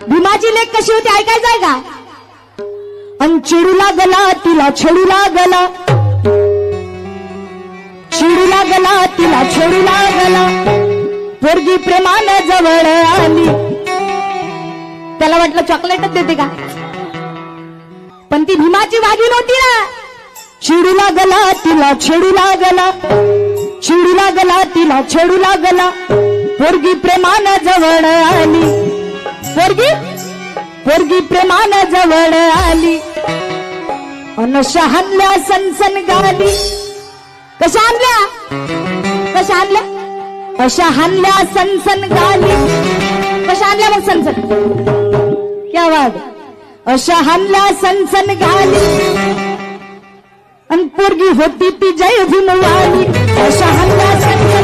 भीमाची लेक कशी होती ऐकायचंय का? अन चिडू लागला तिला छेडू लागला, चिडू लागला तिला छेडू लागला, पोरगी प्रेमानं जवळ आली. त्याला वाटलं चॉकलेटच देते का, पण ती भीमाची वाघीण होती ना. चिडू लागला तिला छेडू लागला, चिडू लागला तिला छेडू लागला, पोरगी प्रेमानं जवळ आली, पोरगी प्रेमानं जवळ आली. अन शहानल्या सनसन गाली. कशा आणल्या अशा हानल्या सनसन गाली. कशा आणल्या मग सनसन, क्या बात. अशा हानल्या सनसन गाली, अन पोरगी होती ती जय भीमवाली. अशा हानल्या सनसन